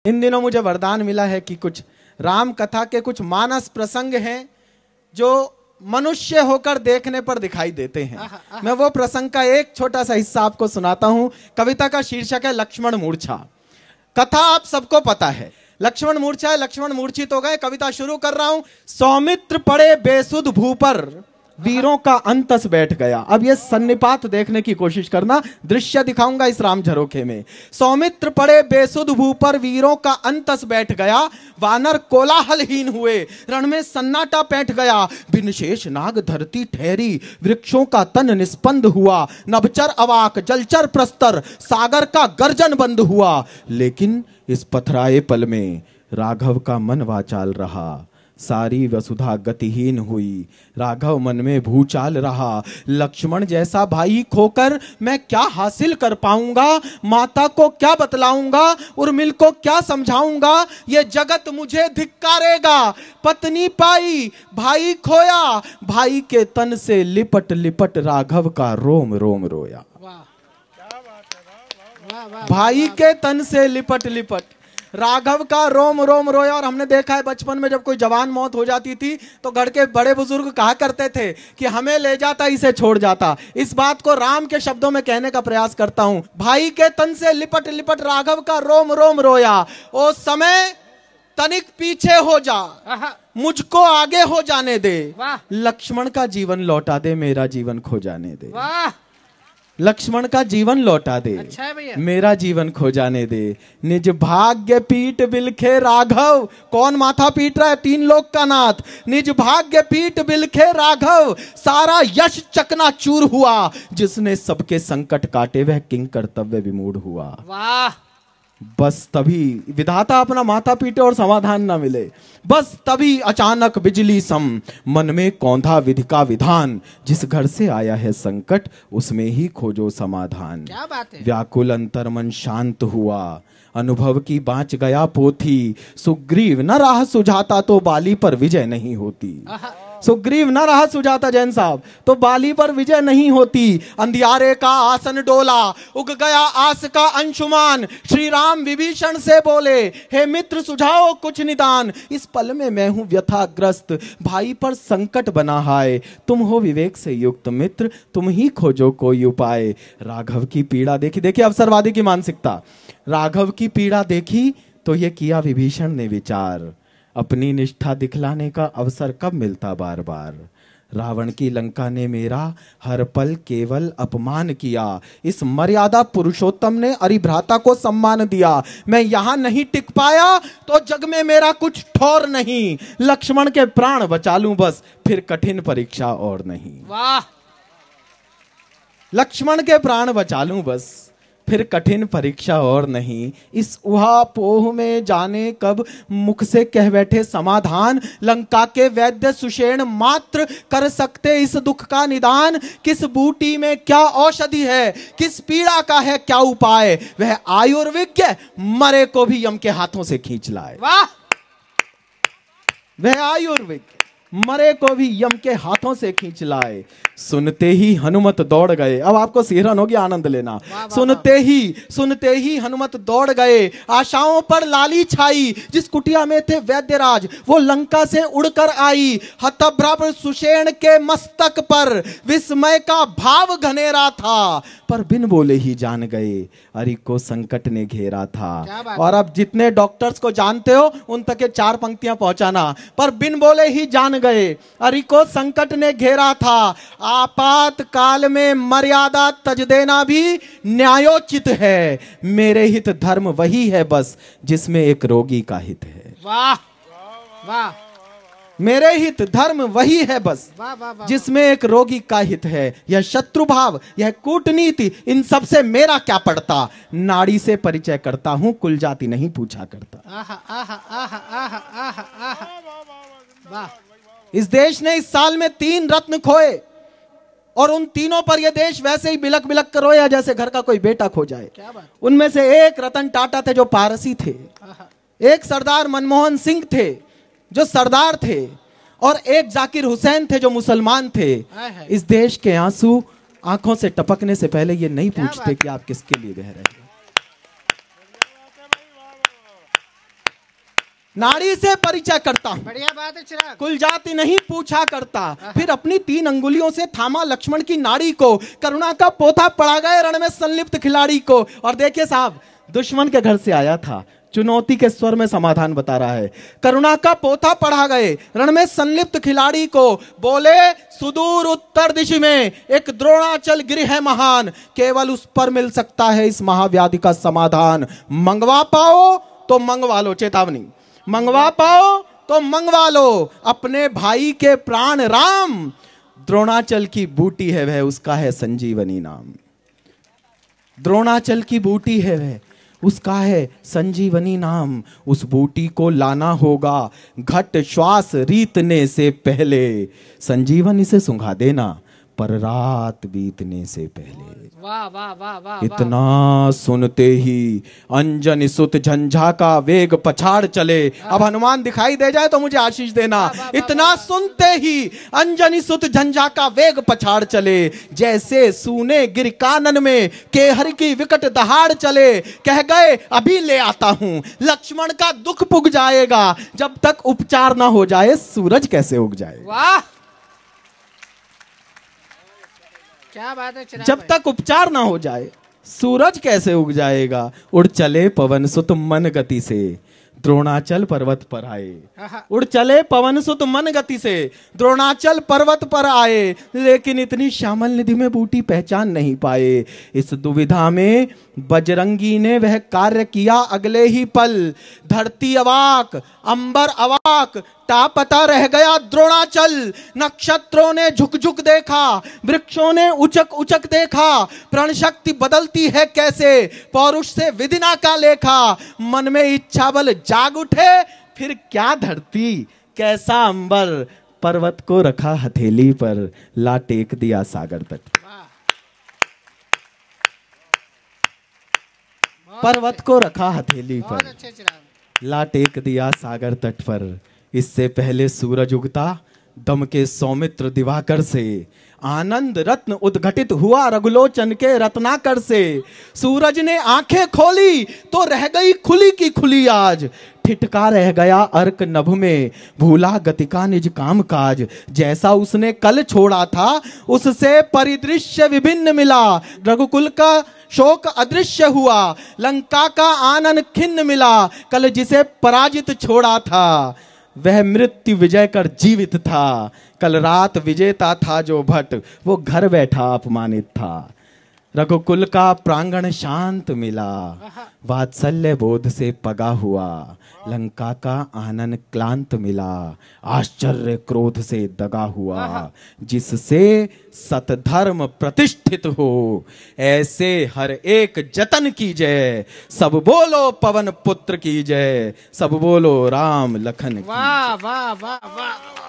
इन दिनों मुझे वरदान मिला है कि कुछ राम कथा के कुछ मानस प्रसंग हैं जो मनुष्य होकर देखने पर दिखाई देते हैं। मैं वो प्रसंग का एक छोटा सा हिस्सा आपको सुनाता हूं। कविता का शीर्षक है लक्ष्मण मूर्छा। कथा आप सबको पता है, लक्ष्मण मूर्छा है, लक्ष्मण मूर्छित हो गए। कविता शुरू कर रहा हूं। सौमित्र पड़े बेसुध भू पर, वीरों का अंतस बैठ गया। अब ये सन्निपात देखने की कोशिश करना, दृश्य दिखाऊंगा इस राम झरोखे में। सौमित्र पड़े बेसुध भू पर, वीरों का अंतस बैठ गया। वानर कोलाहलहीन हुए, रण में सन्नाटा पैठ गया। बिन शेष नाग धरती ठहरी, वृक्षों का तन निस्पंद हुआ। नभचर अवाक, जलचर प्रस्तर, सागर का गर्जन बंद हुआ। लेकिन इस पथराए पल में राघव का मन वाचाल रहा। सारी वसुधा गतिहीन हुई, राघव मन में भूचाल रहा। लक्ष्मण जैसा भाई खोकर मैं क्या हासिल कर पाऊंगा? माता को क्या बतलाऊंगा? उर्मिल को क्या समझाऊंगा? ये जगत मुझे धिक्कारेगा। पत्नी पाई, भाई खोया, भाई के तन से लिपट लिपट राघव का रोम रोम रोया। भाई के तन से लिपट लिपट राघव का रोम रोम रोया। और हमने देखा है बचपन में जब कोई जवान मौत हो जाती थी तो घर के बड़े बुजुर्ग कहा करते थे कि हमें ले जाता इसे छोड़ जाता। इस बात को राम के शब्दों में कहने का प्रयास करता हूं। भाई के तन से लिपट लिपट राघव का रोम रोम रोया। ओ समय तनिक पीछे हो जा, मुझको आगे हो जाने दे। लक्ष्मण का जीवन लौटा दे, मेरा जीवन खो जाने दे। लक्ष्मण का जीवन लौटा दे, अच्छा मेरा जीवन खो जाने दे। निज भाग्य पीठ बिलखे राघव, कौन माथा पीट रहा है? तीन लोक का नाथ। निज भाग्य पीठ बिलखे राघव, सारा यश चकनाचूर हुआ। जिसने सबके संकट काटे वह किंग कर्तव्य विमूढ़ हुआ। वाह! बस तभी विधाता अपना माथा पीटे और समाधान ना मिले। बस तभी अचानक बिजली सम, मन में कौंधा विधि का विधान। जिस घर से आया है संकट उसमें ही खोजो समाधान। क्या बात है? व्याकुल अंतर मन शांत हुआ, अनुभव की बाँच गया पोथी। सुग्रीव न राह सुझाता तो बाली पर विजय नहीं होती। सुग्रीव न रहा सुझाता जैन साहब तो बाली पर विजय नहीं होती। अंधियारे का आसन डोला, उग गया आस का अंशुमान। श्री राम विभीषण से बोले, हे मित्र सुझाओ कुछ निदान। इस पल में मैं हूं व्यथाग्रस्त, भाई पर संकट बना है। तुम हो विवेक से युक्त मित्र, तुम ही खोजो कोई उपाय। राघव की पीड़ा देखी, देखिए अवसरवादी की मानसिकता। राघव की पीड़ा देखी तो ये किया विभीषण ने विचार, अपनी निष्ठा दिखलाने का अवसर कब मिलता बार बार। रावण की लंका ने मेरा हर पल केवल अपमान किया। इस मर्यादा पुरुषोत्तम ने अरिभ्राता को सम्मान दिया। मैं यहां नहीं टिक पाया तो जग में मेरा कुछ ठौर नहीं। लक्ष्मण के प्राण बचा लूं बस, फिर कठिन परीक्षा और नहीं। वाह! लक्ष्मण के प्राण बचा लूं बस, फिर कठिन परीक्षा और नहीं। इस उहापोह में जाने कब मुख से कह बैठे समाधान। लंका के वैद्य सुषेण मात्र कर सकते इस दुख का निदान। किस बूटी में क्या औषधि है, किस पीड़ा का है क्या उपाय। वह आयुर्विज्ञ मरे को भी यम के हाथों से खींच लाए। वाह! वह आयुर्विज्ञ मरे को भी यम के हाथों से खींच लाए। सुनते ही हनुमत दौड़ गए। अब आपको सिहरन होगी, आनंद लेना। सुनते ही हनुमत दौड़ गए। आशाओं पर लाली छाई, जिस कुटिया में थे वैद्यराज वो लंका से उड़कर आई। हतभ्रभ सुषेण के मस्तक पर विस्मय का भाव घनेरा था। पर बिन बोले ही जान गए अरि को संकट ने घेरा था। और अब जितने डॉक्टर्स को जानते हो उन तक के 4 पंक्तियां पहुंचाना। पर बिन बोले ही जान गए अरि को संकट ने घेरा था। आपातकाल में मर्यादा तज देना भी न्यायोचित है। मेरे हित धर्म वही है बस जिसमें एक रोगी का हित है। वाह वाह! मेरे हित धर्म वही है बस जिसमें एक रोगी का हित है। यह शत्रु भाव, यह कूटनीति, इन सब से मेरा क्या पड़ता। नाड़ी से परिचय करता हूं, कुल जाति नहीं पूछा करता। इस देश ने इस साल में 3 रत्न खोए और उन तीनों पर यह देश वैसे ही बिलक बिलक कर रोया जैसे घर का कोई बेटा खो जाए। उनमें से एक रतन टाटा थे जो पारसी थे, एक सरदार मनमोहन सिंह थे जो सरदार थे, और एक जाकिर हुसैन थे जो मुसलमान थे। इस देश के आंसू आंखों से टपकने से पहले ये नहीं पूछते कि आप किसके लिए बह रहे हैं। नाड़ी से परिचय करता हूँ। बढ़िया बात है चिराग। कुल जाति नहीं पूछा करता। फिर अपनी 3 अंगुलियों से थामा लक्ष्मण की नाड़ी को, करुणा का पोथा पड़ा गए रण में संलिप्त खिलाड़ी को। और देखिए साहब, दुश्मन के घर से आया था, चुनौती के स्वर में समाधान बता रहा है। करुणा का पोथा पढ़ा गए रण में संलिप्त खिलाड़ी को, बोले सुदूर उत्तर दिशा में एक द्रोणाचल गिर है महान, केवल उस पर मिल सकता है इस महाव्याधि का समाधान। मंगवा पाओ तो मंगवा लो, चेतावनी, मंगवा पाओ तो मंगवा लो अपने भाई के प्राण राम। द्रोणाचल की बूटी है वह, उसका है संजीवनी नाम। द्रोणाचल की बूटी है वह, उसका है संजीवनी नाम। उस बूटी को लाना होगा घट श्वास रीतने से पहले, संजीवनी से सुंघा देना पर रात बीतने से पहले। वाह वाह वाह वाह। इतना सुनते ही अंजनी सुत झंझा का वेग पछाड़ चले। अब हनुमान दिखाई दे जाए तो मुझे आशीष देना। इतना सुनते ही अंजनी सुत झंझा का वेग पछाड़ चले, जैसे सूने गिर कानन में केहर की विकट दहाड़ चले। कह गए अभी ले आता हूं, लक्ष्मण का दुख पुग जाएगा, जब तक उपचार ना हो जाए सूरज कैसे उग जाए। वाह क्या बात है चिराग। जब तक उपचार ना हो जाए सूरज कैसे उग जाएगा। उड़ चले पवन सुत मन गति से, द्रोणाचल पर्वत पर आए। उड़ चले पवन सुत मन गति से, द्रोणाचल पर्वत पर आए, लेकिन इतनी श्यामल निधि में बूटी पहचान नहीं पाए। इस दुविधा में बजरंगी ने वह कार्य किया अगले ही पल। धरती अवाक, अंबर अवाक, टापता रह गया द्रोणाचल। नक्षत्रों ने झुक झुक देखा, वृक्षों ने उचक उचक देखा, प्रण शक्ति बदलती है कैसे, पौरुष से विदिना का लेखा। मन में इच्छा बल जाग उठे, फिर क्या धरती कैसा अंबर, पर्वत को रखा हथेली पर, ला टेक दिया सागर तट। पर्वत को रखा हथेली पर, ला टेक दिया सागर तट पर। इससे पहले सूरज उगता दम के सौमित्र दिवाकर से, आनंद रत्न उद्घटित हुआ रघुलोचन के रत्नाकर से। सूरज ने आंखें खोली तो रह गई खुली की खुली आज, ठिठका रह गया अर्क नभ में, भूला गति का निज काम काज। जैसा उसने कल छोड़ा था उससे परिदृश्य विभिन्न मिला, रघुकुल का शोक अदृश्य हुआ, लंका का आनंद खिन्न मिला। कल जिसे पराजित छोड़ा था वह मृत्यु विजय कर जीवित था, कल रात विजेता था जो भट्ट वो घर बैठा अपमानित था। रघुकुल का प्रांगण शांत मिला, वात्सल्य बोध से पगा हुआ, लंका का आनंद क्लांत मिला, आश्चर्य क्रोध से दगा हुआ। जिससे सतधर्म प्रतिष्ठित हो ऐसे हर एक जतन की जय, सब बोलो पवन पुत्र की जय, सब बोलो राम लखन की। वाह वाह वाह वाह।